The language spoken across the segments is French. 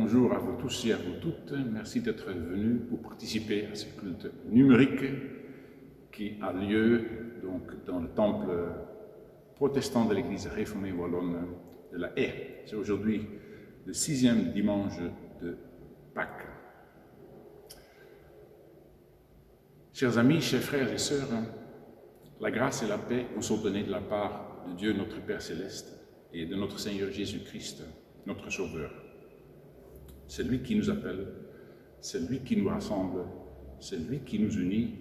Bonjour à vous tous et à vous toutes. Merci d'être venus pour participer à ce culte numérique qui a lieu donc, dans le temple protestant de l'Église réformée wallonne de la Haye. C'est aujourd'hui le 6e dimanche de Pâques. Chers amis, chers frères et sœurs, la grâce et la paix vous sont données de la part de Dieu notre Père Céleste et de notre Seigneur Jésus-Christ, notre Sauveur. C'est lui qui nous appelle, c'est lui qui nous rassemble, c'est lui qui nous unit.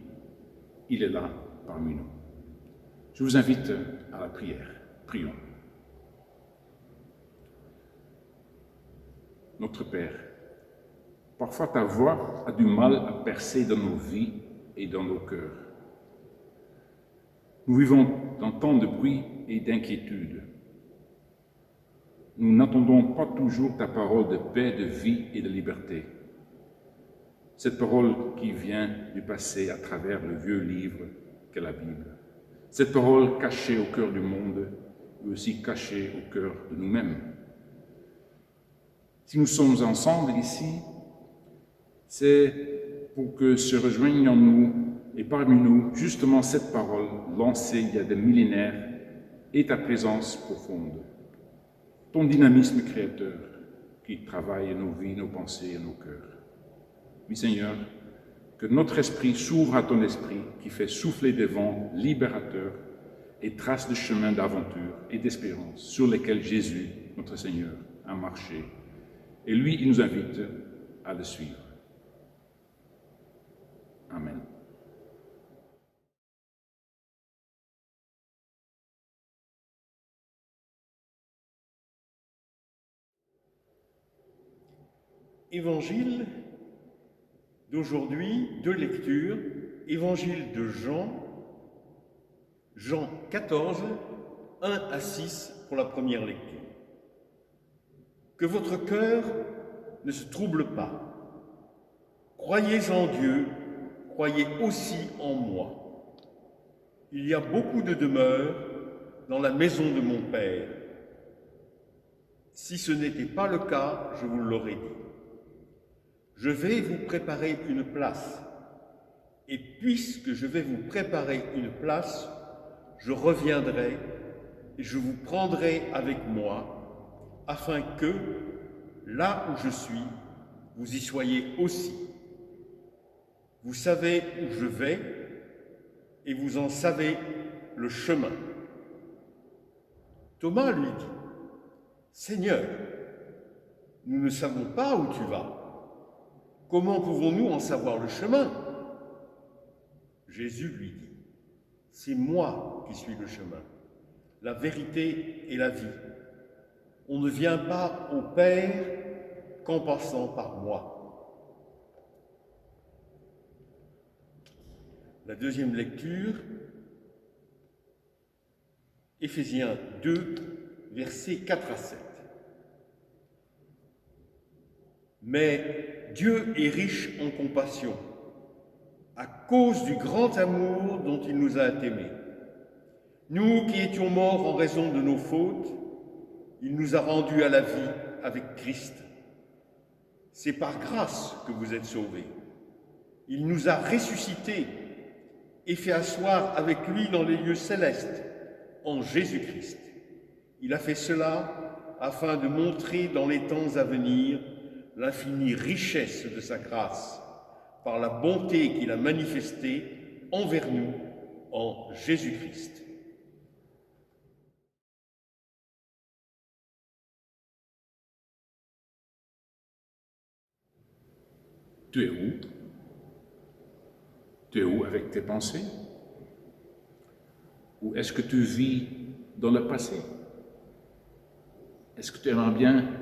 Il est là parmi nous. Je vous invite à la prière. Prions. Notre Père, parfois ta voix a du mal à percer dans nos vies et dans nos cœurs. Nous vivons dans tant de bruit et d'inquiétude. Nous n'entendons pas toujours ta parole de paix, de vie et de liberté. Cette parole qui vient du passé à travers le vieux livre qu'est la Bible. Cette parole cachée au cœur du monde, mais aussi cachée au cœur de nous-mêmes. Si nous sommes ensemble ici, c'est pour que se rejoigne en nous et parmi nous justement cette parole lancée il y a des millénaires et ta présence profonde. Ton dynamisme créateur qui travaille nos vies, nos pensées et nos cœurs. Oui Seigneur, que notre esprit s'ouvre à ton esprit qui fait souffler des vents libérateurs et trace de chemins d'aventure et d'espérance sur lesquels Jésus, notre Seigneur, a marché. Et lui, il nous invite à le suivre. Amen. Évangile d'aujourd'hui, deux lectures, Évangile de Jean, Jean 14, 1 à 6 pour la première lecture. Que votre cœur ne se trouble pas. Croyez en Dieu, croyez aussi en moi. Il y a beaucoup de demeures dans la maison de mon Père. Si ce n'était pas le cas, je vous l'aurais dit. Je vais vous préparer une place. Et puisque je vais vous préparer une place, je reviendrai et je vous prendrai avec moi, afin que, là où je suis, vous y soyez aussi. Vous savez où je vais et vous en savez le chemin. Thomas lui dit, « Seigneur, nous ne savons pas où tu vas. Comment pouvons-nous en savoir le chemin ?» Jésus lui dit, « C'est moi qui suis le chemin, la vérité et la vie. On ne vient pas au Père qu'en passant par moi. » La deuxième lecture, Éphésiens 2, versets 4 à 7. Mais Dieu est riche en compassion, à cause du grand amour dont il nous a aimés. Nous qui étions morts en raison de nos fautes, il nous a rendus à la vie avec Christ. C'est par grâce que vous êtes sauvés. Il nous a ressuscités et fait asseoir avec lui dans les lieux célestes, en Jésus-Christ. Il a fait cela afin de montrer dans les temps à venir l'infinie richesse de sa grâce, par la bonté qu'il a manifestée envers nous en Jésus-Christ. Tu es où? Tu es où avec tes pensées? Ou est-ce que tu vis dans le passé? Est-ce que tu aimerais bien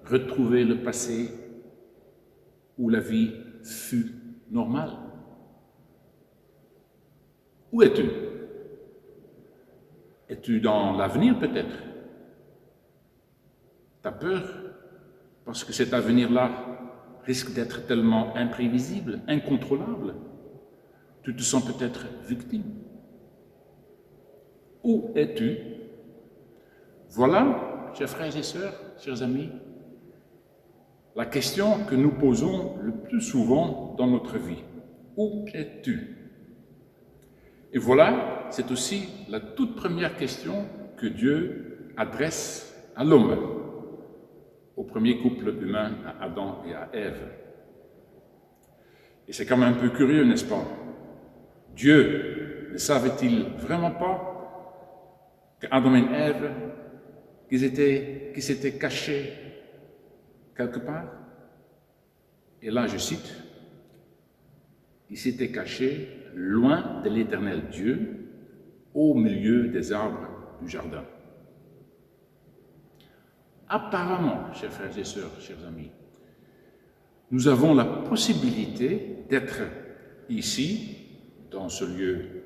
retrouver le passé où la vie fut normale? Où es-tu? Es-tu dans l'avenir peut-être? Tu as peur parce que cet avenir-là risque d'être tellement imprévisible, incontrôlable. Tu te sens peut-être victime. Où es-tu? Voilà, chers frères et sœurs, chers amis, la question que nous posons le plus souvent dans notre vie. Où es-tu? Et voilà, c'est aussi la toute première question que Dieu adresse à l'homme, au premier couple humain, à Adam et à Ève. Et c'est quand même un peu curieux, n'est-ce pas? Dieu ne savait-il vraiment pas qu'Adam et Ève, qu'ils s'étaient cachés quelque part? Et là, je cite, « Ils s'étaient cachés loin de l'éternel Dieu, au milieu des arbres du jardin. » Apparemment, chers frères et sœurs, chers amis, nous avons la possibilité d'être ici, dans ce lieu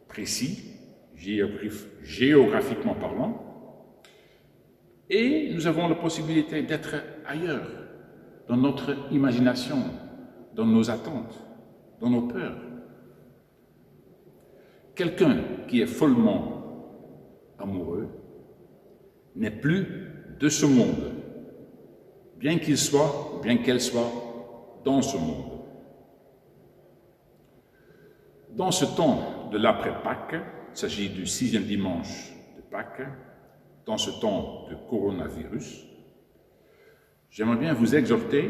précis, géographiquement parlant, et nous avons la possibilité d'être ailleurs, dans notre imagination, dans nos attentes, dans nos peurs. Quelqu'un qui est follement amoureux n'est plus de ce monde, bien qu'il soit, ou bien qu'elle soit, dans ce monde. Dans ce temps de l'après-Pâques, il s'agit du 6e dimanche de Pâques, dans ce temps de coronavirus, j'aimerais bien vous exhorter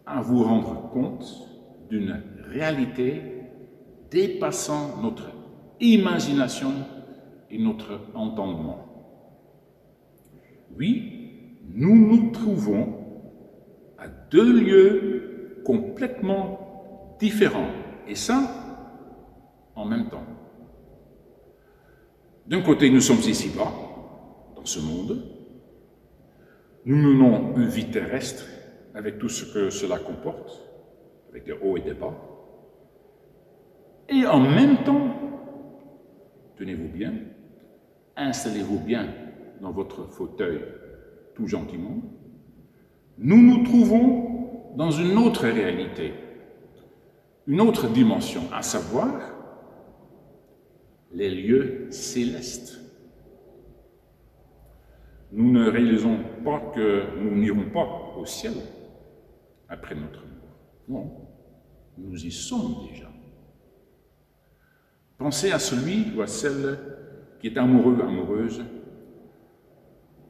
à vous rendre compte d'une réalité dépassant notre imagination et notre entendement. Oui, nous nous trouvons à deux lieux complètement différents, et ça, en même temps. D'un côté, nous sommes ici-bas, dans ce monde. Nous menons une vie terrestre avec tout ce que cela comporte, avec des hauts et des bas. Et en même temps, tenez-vous bien, installez-vous bien dans votre fauteuil tout gentiment, nous nous trouvons dans une autre réalité, une autre dimension, à savoir les lieux célestes. Nous ne réalisons pas que nous n'irons pas au ciel après notre mort. Non, nous y sommes déjà. Pensez à celui ou à celle qui est amoureux, amoureuse.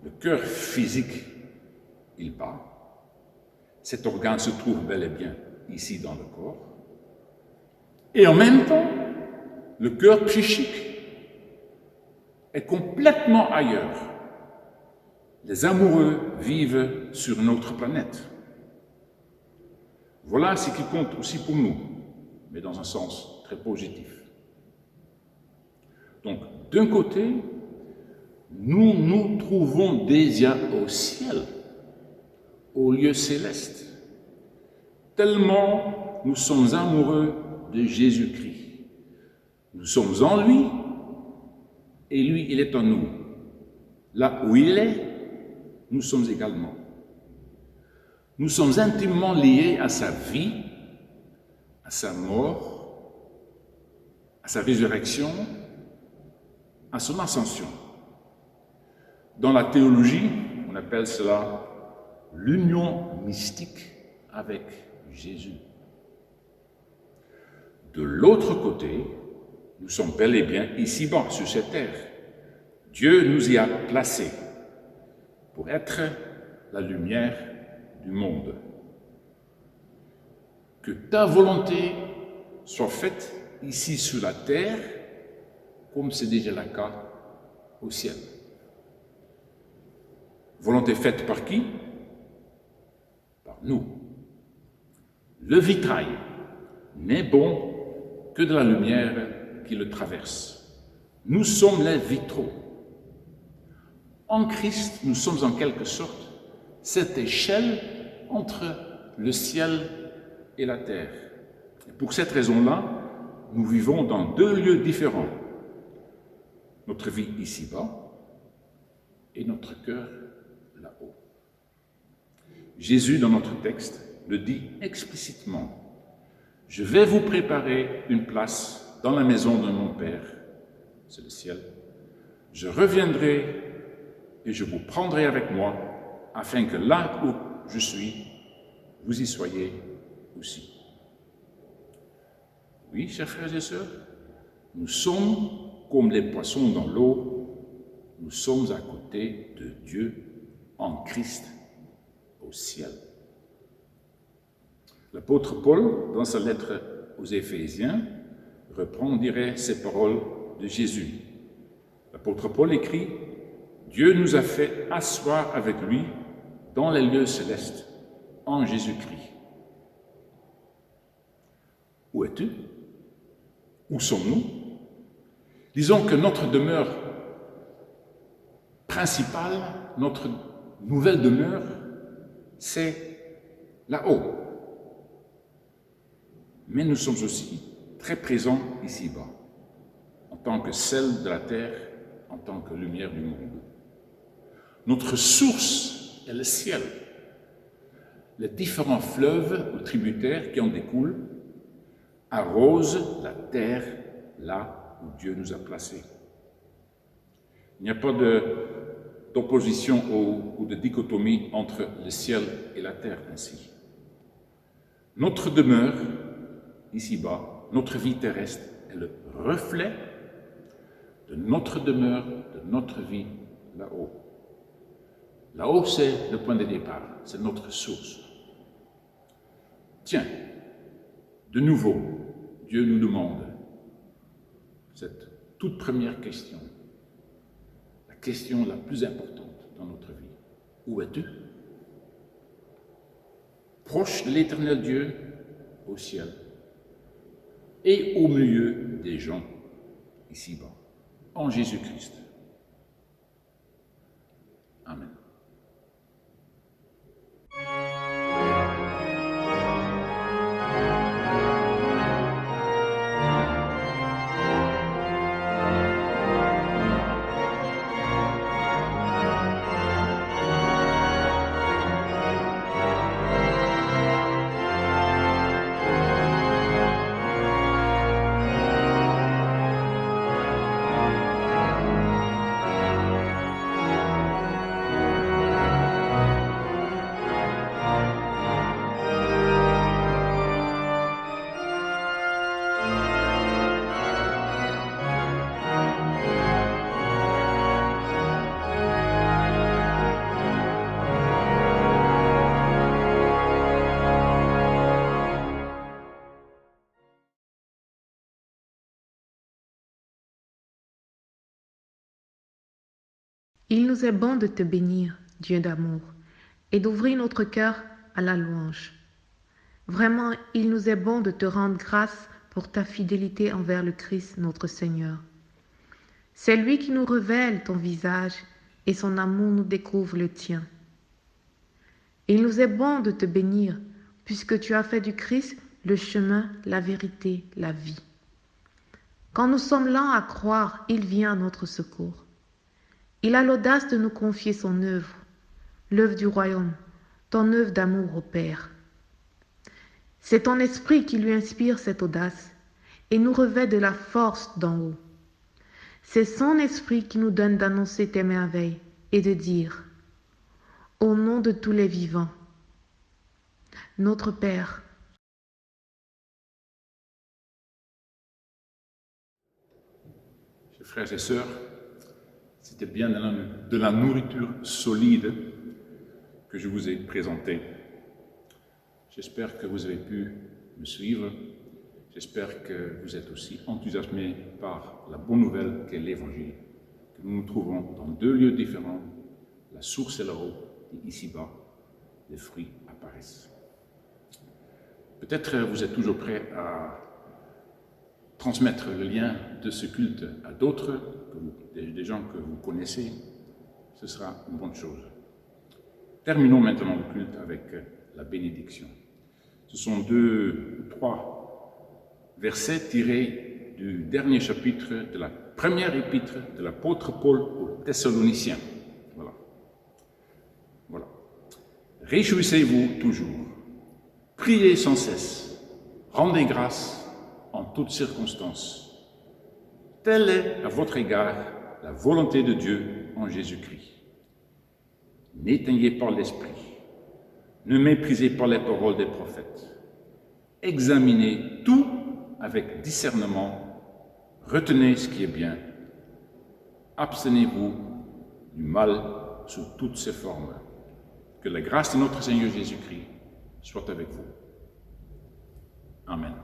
Le cœur physique, il bat. Cet organe se trouve bel et bien ici dans le corps. Et en même temps, le cœur psychique est complètement ailleurs. Les amoureux vivent sur une autre planète. Voilà ce qui compte aussi pour nous, mais dans un sens très positif. Donc, d'un côté, nous nous trouvons déjà au ciel, au lieu céleste, tellement nous sommes amoureux de Jésus-Christ. Nous sommes en lui, et lui, il est en nous. Là où il est, nous sommes également. Nous sommes intimement liés à sa vie, à sa mort, à sa résurrection, à son ascension. Dans la théologie, on appelle cela l'union mystique avec Jésus. De l'autre côté, nous sommes bel et bien ici-bas, sur cette terre. Dieu nous y a placés pour être la lumière du monde. Que ta volonté soit faite ici sur la terre, comme c'est déjà le cas au ciel. Volonté faite par qui? Par nous. Le vitrail n'est bon que de la lumière qui le traverse. Nous sommes les vitraux. En Christ, nous sommes en quelque sorte cette échelle entre le ciel et la terre. Et pour cette raison-là, nous vivons dans deux lieux différents. Notre vie ici-bas et notre cœur là-haut. Jésus, dans notre texte, le dit explicitement. « Je vais vous préparer une place dans la maison de mon Père, c'est le ciel. Je reviendrai et je vous prendrai avec moi, afin que là où je suis, vous y soyez aussi. Oui, chers frères et sœurs, nous sommes comme les poissons dans l'eau, nous sommes à côté de Dieu en Christ au ciel. L'apôtre Paul, dans sa lettre aux Éphésiens, reprend, on dirait, ces paroles de Jésus. L'apôtre Paul écrit « Dieu nous a fait asseoir avec lui dans les lieux célestes, en Jésus-Christ. » Où es-tu? Où sommes-nous? Disons que notre demeure principale, notre nouvelle demeure, c'est là-haut. Mais nous sommes aussi très présents ici-bas, en tant que sel de la terre, en tant que lumière du monde. Notre source est le ciel. Les différents fleuves ou tributaires qui en découlent arrosent la terre là où Dieu nous a placés. Il n'y a pas d'opposition ou de dichotomie entre le ciel et la terre ainsi. Notre demeure, ici-bas, notre vie terrestre est le reflet de notre demeure, de notre vie là-haut. Là-haut, c'est le point de départ, c'est notre source. Tiens, de nouveau, Dieu nous demande cette toute première question, la question la plus importante dans notre vie. Où es-tu? Proche de l'Éternel Dieu au ciel et au milieu des gens ici-bas, en Jésus-Christ. Amen. Il nous est bon de te bénir, Dieu d'amour, et d'ouvrir notre cœur à la louange. Vraiment, il nous est bon de te rendre grâce pour ta fidélité envers le Christ, notre Seigneur. C'est lui qui nous révèle ton visage et son amour nous découvre le tien. Il nous est bon de te bénir, puisque tu as fait du Christ le chemin, la vérité, la vie. Quand nous sommes lents à croire, il vient à notre secours. Il a l'audace de nous confier son œuvre, l'œuvre du royaume, ton œuvre d'amour au Père. C'est ton esprit qui lui inspire cette audace et nous revêt de la force d'en haut. C'est son esprit qui nous donne d'annoncer tes merveilles et de dire, au nom de tous les vivants, notre Père. Chers frères et sœurs, c'était bien de la nourriture solide que je vous ai présentée. J'espère que vous avez pu me suivre. J'espère que vous êtes aussi enthousiasmés par la bonne nouvelle qu'est l'Évangile, que nous nous trouvons dans deux lieux différents. La source est là-haut et ici-bas, les fruits apparaissent. Peut-être vous êtes toujours prêts à transmettre le lien de ce culte à d'autres, des gens que vous connaissez. Ce sera une bonne chose. Terminons maintenant le culte avec la bénédiction. Ce sont 2 ou 3 versets tirés du dernier chapitre de la première épître de l'apôtre Paul aux Thessaloniciens. Voilà. Réjouissez-vous toujours, priez sans cesse, rendez grâce en toutes circonstances. Telle est à votre égard la volonté de Dieu en Jésus-Christ. N'éteignez pas l'esprit. Ne méprisez pas les paroles des prophètes. Examinez tout avec discernement. Retenez ce qui est bien. Abstenez-vous du mal sous toutes ses formes. Que la grâce de notre Seigneur Jésus-Christ soit avec vous. Amen.